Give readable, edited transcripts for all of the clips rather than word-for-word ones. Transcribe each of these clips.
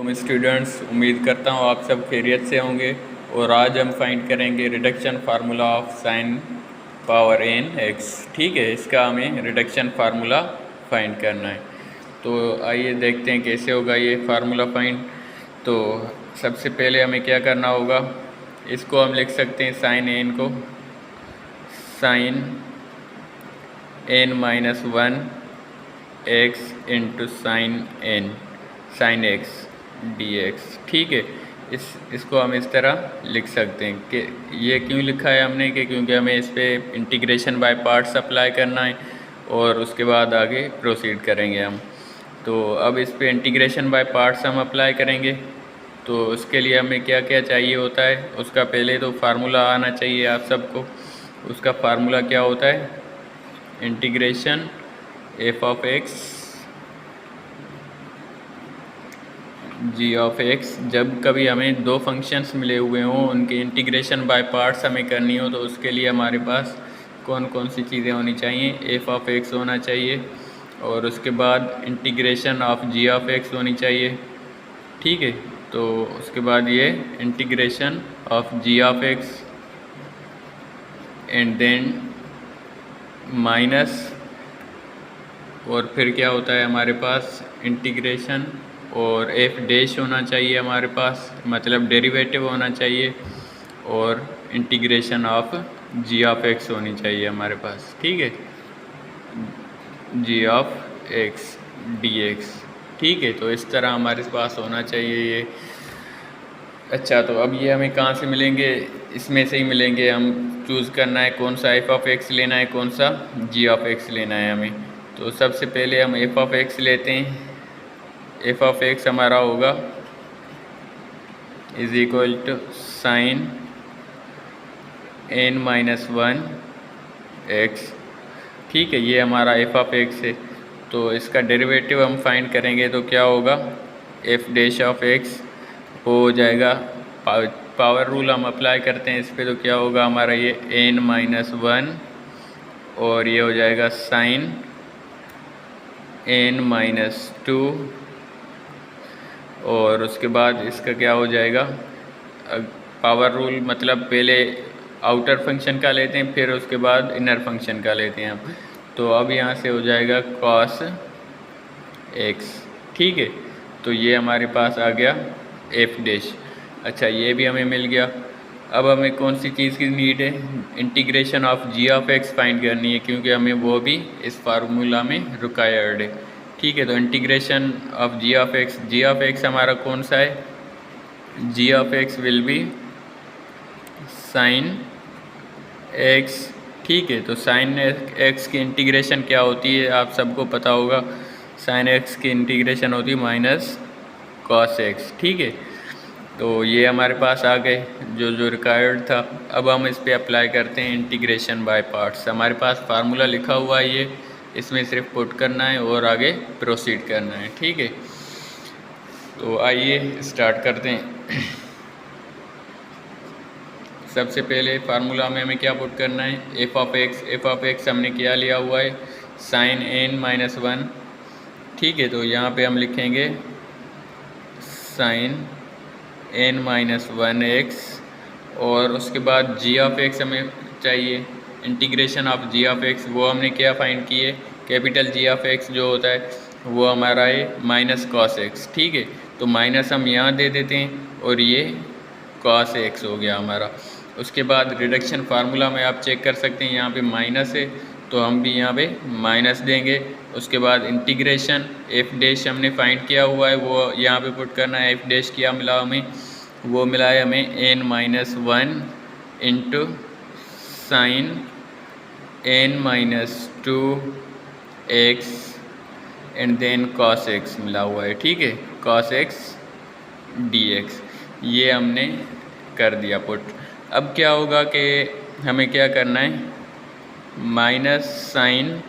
तुम स्टूडेंट्स, उम्मीद करता हूँ आप सब खैरियत से होंगे। और आज हम फाइंड करेंगे reduction formula of sine power n x. ठीक है, इसका हमें रिडक्शन फार्मूला फाइंड करना है। तो आइए देखते हैं कैसे होगा ये फार्मूला फाइंड। तो सबसे पहले हमें क्या करना होगा, इसको हम लिख सकते हैं साइन एन को sine n minus one x into sine x d x. ठीक है, इसको हम इस तरह लिख सकते हैं कि ये क्यों लिखा है हमने कि क्योंकि हमें इस पर इंटीग्रेशन बाय पार्ट्स अप्लाई करना है और उसके बाद आगे प्रोसीड करेंगे हम। तो अब इस पर इंटीग्रेशन बाय पार्ट्स हम अप्लाई करेंगे। तो उसके लिए हमें क्या क्या चाहिए होता है, उसका पहले तो फार्मूला आना चाहिए आप सबको। उसका फार्मूला क्या होता है, integration f of x g of x. जब कभी हमें दो फंक्शंस मिले हुए हों, उनकी इंटीग्रेशन बाय पार्ट्स हमें करनी हो, तो उसके लिए हमारे पास कौन कौन सी चीज़ें होनी चाहिए, एफ ऑफ एक्स होना चाहिए और उसके बाद integration of g of x होनी चाहिए। ठीक है, तो उसके बाद ये integration of g of x and then minus, और फिर क्या होता है हमारे पास इंटीग्रेशन और एफ डैश होना चाहिए हमारे पास, मतलब डेरिवेटिव होना चाहिए, और integration of g of x होनी चाहिए हमारे पास। ठीक है, g of x d x. ठीक है, तो इस तरह हमारे पास होना चाहिए ये। अच्छा, तो अब ये हमें कहाँ से मिलेंगे, इसमें से ही मिलेंगे। हम चूज़ करना है कौन सा एफ ऑफ एक्स लेना है, कौन सा जी ऑफ एक्स लेना है हमें। तो सबसे पहले हम एफ ऑफ एक्स लेते हैं। एफ ऑफ एक्स हमारा होगा is equal to sine n minus one x. ठीक है, ये हमारा एफ ऑफ एक्स है। तो इसका डेरिवेटिव हम फाइंड करेंगे, तो क्या होगा, एफ डैश ऑफ एक्स हो जाएगा, पावर रूल हम अप्लाई करते हैं इस पर, तो क्या होगा हमारा ये एन माइनस वन और ये हो जाएगा साइन एन माइनस टू, और उसके बाद इसका क्या हो जाएगा, पावर रूल मतलब पहले आउटर फंक्शन का लेते हैं, फिर उसके बाद इनर फंक्शन का लेते हैं हम। तो अब यहाँ से हो जाएगा कॉस एक्स। ठीक है, तो ये हमारे पास आ गया एफ डैश। अच्छा, ये भी हमें मिल गया। अब हमें कौन सी चीज़ की नीड है, integration of g of x find करनी है, क्योंकि हमें वो भी इस फार्मूला में रिक्वायर्ड है। ठीक है, तो integration of g of x हमारा कौन सा है, g of x will be sine x. ठीक है, तो साइन एक्स की इंटीग्रेशन क्या होती है आप सबको पता होगा, साइन एक्स की इंटीग्रेशन होती है माइनस कॉस एक्स। ठीक है, तो ये हमारे पास आ गए जो रिक्वायर्ड था। अब हम इस पर अप्लाई करते हैं इंटीग्रेशन बाय पार्ट्स। हमारे पास फार्मूला लिखा हुआ है ये, इसमें सिर्फ पुट करना है और आगे प्रोसीड करना है। ठीक है, तो आइए स्टार्ट करते हैं। सबसे पहले फार्मूला में हमें क्या पुट करना है, एफ ऑफ एक्स हमने क्या लिया हुआ है, साइन एन माइनस वन। ठीक है, तो यहाँ पे हम लिखेंगे sine n minus one x, और उसके बाद जी ऑफ एक्स हमें चाहिए, integration of g of x. वो हमने क्या फाइंड की है, कैपिटल जी ऑफ एक्स जो होता है वो हमारा है माइनस कॉस एक्स। ठीक है, तो माइनस हम यहाँ दे देते हैं और ये कॉस एक्स हो गया हमारा। उसके बाद रिडक्शन फार्मूला में आप चेक कर सकते हैं, यहाँ पे माइनस है तो हम भी यहाँ पे माइनस देंगे। उसके बाद इंटीग्रेशन एफ डैश हमने फाइंड किया हुआ है, वो यहाँ पे पुट करना है। एफ डैश क्या मिला हमें, वो मिला है हमें n minus one into sine n minus two x and then cos x मिला हुआ है। ठीक है, कॉस एक्स डी एक्स, ये हमने कर दिया पुट। अब क्या होगा कि हमें क्या करना है, minus sine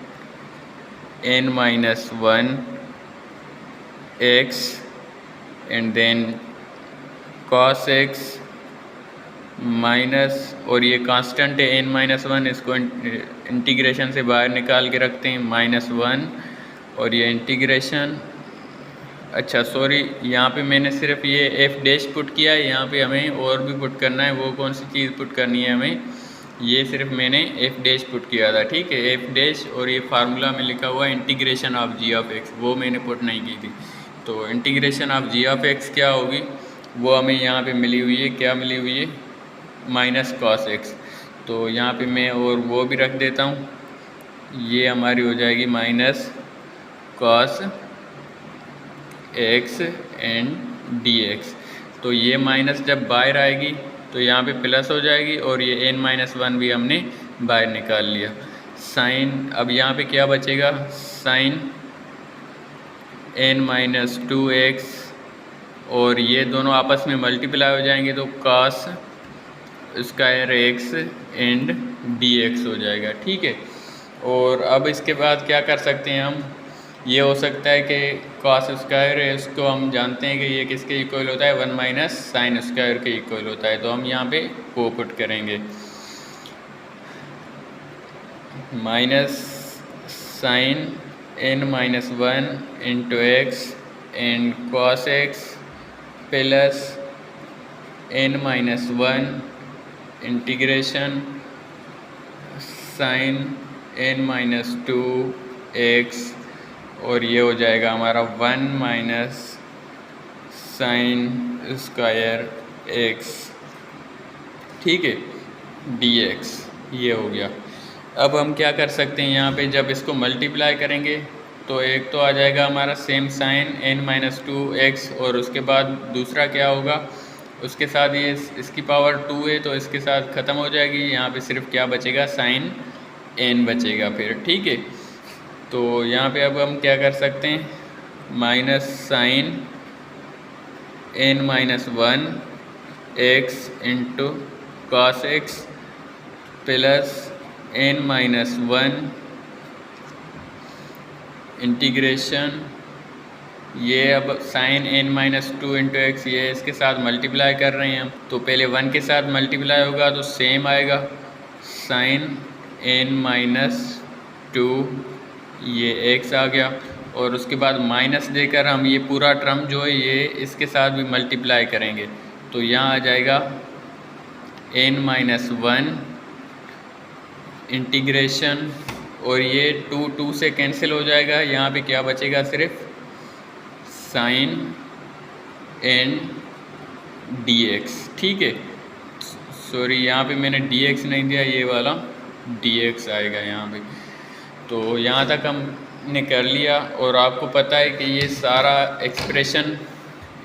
n minus one x and then cos x minus, और ये कांस्टेंट है एन माइनस वन, इसको इंटीग्रेशन से बाहर निकाल के रखते हैं माइनस वन, और ये इंटीग्रेशन अच्छा सॉरी, यहाँ पे मैंने सिर्फ ये एफ डैश पुट किया है, यहाँ पे हमें और भी पुट करना है। वो कौन सी चीज़ पुट करनी है हमें? ये सिर्फ मैंने एफ डैश पुट किया था, ठीक है, एफ डैश। और ये फार्मूला में लिखा हुआ है integration of g of x, वो मैंने पुट नहीं की थी। तो integration of g of x क्या होगी, वो हमें यहाँ पे मिली हुई है। क्या मिली हुई है? Minus cos x. तो यहाँ पे मैं और वो भी रख देता हूँ, ये हमारी हो जाएगी minus cos x and D x. तो ये माइनस जब बाहर आएगी तो यहाँ पे प्लस हो जाएगी, और ये n माइनस वन भी हमने बाहर निकाल लिया। साइन, अब यहाँ पे क्या बचेगा? Sine n minus two x, और ये दोनों आपस में मल्टीप्लाई हो जाएंगे तो cos square x and D x हो जाएगा, ठीक है। और अब इसके बाद क्या कर सकते हैं हम? ये हो सकता है कि कॉस स्क्वायर है, उसको हम जानते हैं कि ये किसके इक्वल होता है? 1 माइनस साइन स्क्वायर के इक्वल होता है। तो हम यहाँ पे वो पुट करेंगे, minus sine n minus one into x and cos x plus n minus one integration sine n minus two x, और ये हो जाएगा हमारा 1 माइनस साइन स्क्वायर एक्स, ठीक है, डी एक्स। ये हो गया। अब हम क्या कर सकते हैं, यहाँ पे जब इसको मल्टीप्लाई करेंगे तो एक तो आ जाएगा हमारा same sine n minus two x, और उसके बाद दूसरा क्या होगा, उसके साथ ये इसकी पावर 2 है तो इसके साथ ख़त्म हो जाएगी। यहाँ पे सिर्फ क्या बचेगा? साइन n बचेगा फिर, ठीक है। तो यहाँ पे अब हम क्या कर सकते हैं, minus sine n minus one x into cos x plus n minus one integration, ये अब sine n minus two into x, ये इसके साथ मल्टीप्लाई कर रहे हैं हम, तो पहले 1 के साथ मल्टीप्लाई होगा तो सेम आएगा, साइन n माइनस टू, ये x आ गया। और उसके बाद माइनस देकर हम ये पूरा टर्म जो है ये इसके साथ भी मल्टीप्लाई करेंगे, तो यहाँ आ जाएगा n माइनस वन इंटीग्रेशन, और ये 2 से कैंसिल हो जाएगा। यहाँ पे क्या बचेगा? सिर्फ साइन n dx, ठीक है। सॉरी, यहाँ पे मैंने dx नहीं दिया, ये वाला dx आएगा यहाँ पे। तो यहाँ तक हमने कर लिया, और आपको पता है कि ये सारा एक्सप्रेशन,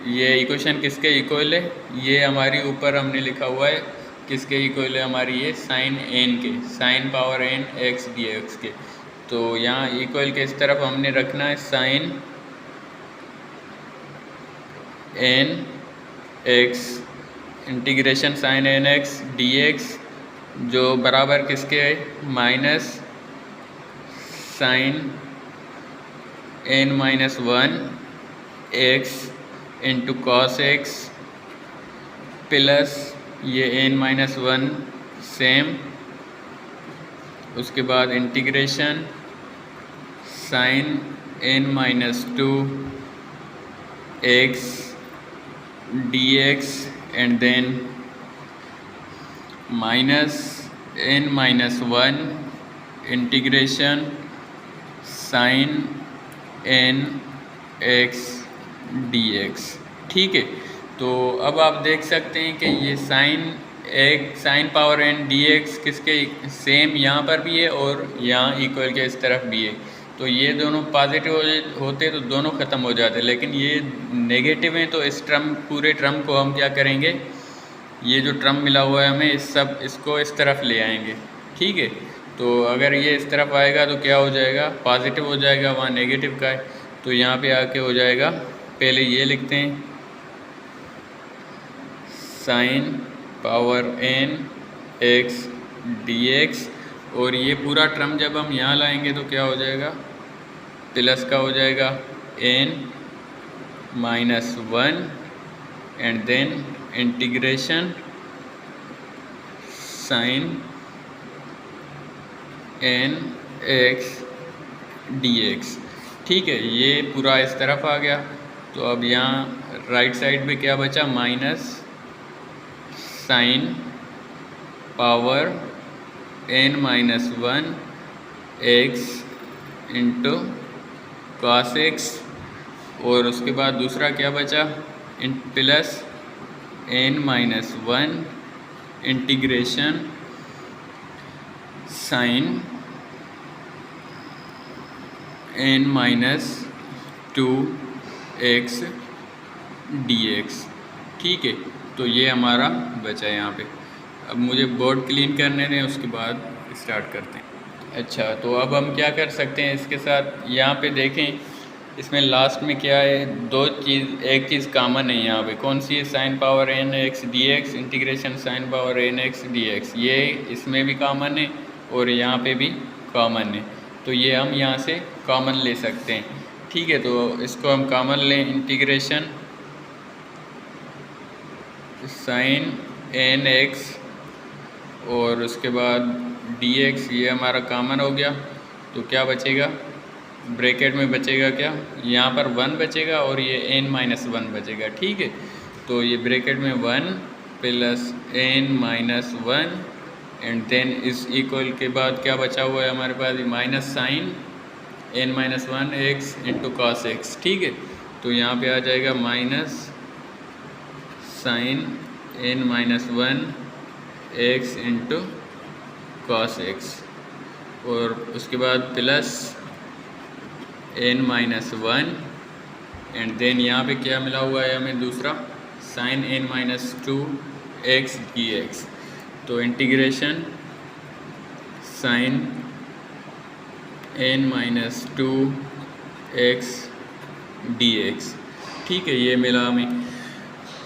ये इक्वेशन किसके इक्वल है? ये हमारी ऊपर हमने लिखा हुआ है किसके इक्वल है हमारी, ये साइन n के, sine power n x dx के। तो यहाँ इक्वल के इस तरफ हमने रखना है sine n x integration sine n x dx, जो बराबर किसके है? Minus sine n minus one x into cos x plus ये n माइनस वन सेम, उसके बाद integration sine n minus two x d x and then minus n minus one integration sine n x dx, ठीक है। तो अब आप देख सकते हैं कि ये साइन पावर n dx किसके सेम यहाँ पर भी है और यहाँ इक्वल के इस तरफ भी है। तो ये दोनों पॉजिटिव होते तो दोनों ख़त्म हो जाते, लेकिन ये नेगेटिव है तो इस पूरे टर्म को हम क्या करेंगे, ये जो टर्म मिला हुआ है हमें इसको इस तरफ ले आएंगे, ठीक है। तो अगर ये इस तरफ आएगा तो क्या हो जाएगा? पॉजिटिव हो जाएगा, वहाँ नेगेटिव का है तो यहाँ पे आके हो जाएगा, पहले ये लिखते हैं sine power n x dx, और ये पूरा टर्म जब हम यहाँ लाएंगे तो क्या हो जाएगा? प्लस का हो जाएगा n minus one and then integration sine n x dx, ठीक है। ये पूरा इस तरफ आ गया। तो अब यहाँ राइट साइड पे क्या बचा, minus sine power n-1 x into cos x, और उसके बाद दूसरा क्या बचा, plus n-1 integration sine n-2 x dx। ठीक है, तो ये हमारा बचा है यहाँ पे। अब मुझे बोर्ड क्लीन करने दें, उसके बाद स्टार्ट करते हैं। अच्छा, तो अब हम क्या कर सकते हैं इसके साथ, यहाँ पे देखें इसमें लास्ट में क्या है, एक चीज़ कॉमन है यहाँ पे, कौन सी है, sine power n x dx integration sine power n x dx, ये इसमें भी कॉमन है और यहाँ पे भी कॉमन है, तो ये हम यहाँ से कॉमन ले सकते हैं। ठीक है, तो इसको हम कॉमन लें, इंटीग्रेशन साइन n x और उसके बाद dx, ये हमारा कॉमन हो गया, तो क्या बचेगा, ब्रैकेट में बचेगा क्या, यहाँ पर 1 बचेगा और ये n-1 बचेगा। ठीक है, तो ये ब्रैकेट में 1 प्लस n-1 एंड देन इस इक्वल के बाद क्या बचा हुआ है हमारे पास, minus sine n-1 x into cos x. ठीक है, तो यहाँ पे आ जाएगा minus sine n-1 x into cos x, और उसके बाद प्लस n-1 एंड देन यहाँ पे क्या मिला हुआ है हमें दूसरा, साइन n-2 x dx, तो integration sine n-2 x dx। ठीक है, ये मिला हमें।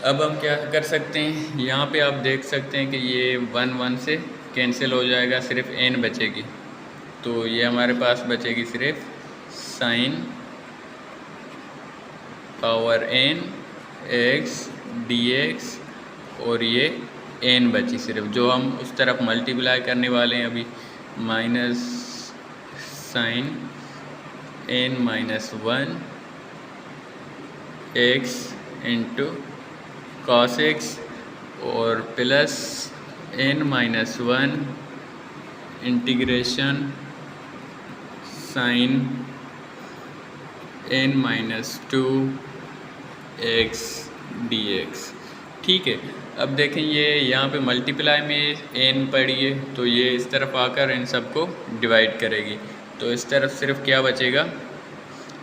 अब हम क्या कर सकते हैं, यहाँ पे आप देख सकते हैं कि ये 1 से कैंसिल हो जाएगा, सिर्फ n बचेगी, तो ये हमारे पास बचेगी सिर्फ sine power n x dx, और ये n बची सिर्फ, जो हम उस तरफ मल्टीप्लाई करने वाले हैं अभी, minus sine n-1 x into cos x और plus n-1 integration sine n-2 x dx। ठीक है, अब देखें ये यहाँ पे मल्टीप्लाई में n पड़ी है, तो ये इस तरफ आकर इन सबको डिवाइड करेगी, तो इस तरफ सिर्फ क्या बचेगा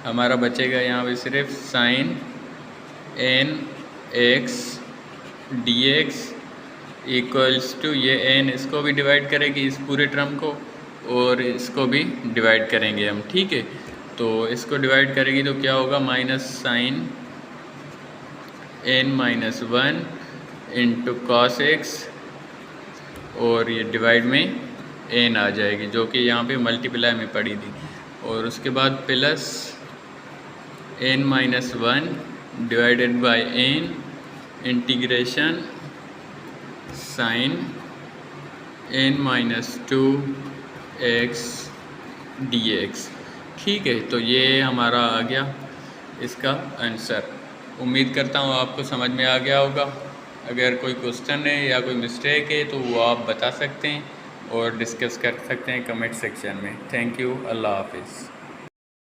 हमारा, बचेगा यहाँ पे सिर्फ sine n x dx equals to, ये n इसको भी डिवाइड करेगी इस पूरे टर्म को, और इसको भी डिवाइड करेंगे हम। ठीक है, तो इसको डिवाइड करेगी तो क्या होगा, minus sine n-1 into cos x, और ये डिवाइड में n आ जाएगी जो कि यहाँ पे मल्टीप्लाई में पड़ी थी, और उसके बाद plus n-1 divided by n integration sine n-2 x dx। ठीक है, तो ये हमारा आ गया इसका आंसर। उम्मीद करता हूँ आपको समझ में आ गया होगा। अगर कोई क्वेश्चन है या कोई मिस्टेक है तो वो आप बता सकते हैं और डिस्कस कर सकते हैं कमेंट सेक्शन में। थैंक यू, अल्लाह हाफिज़।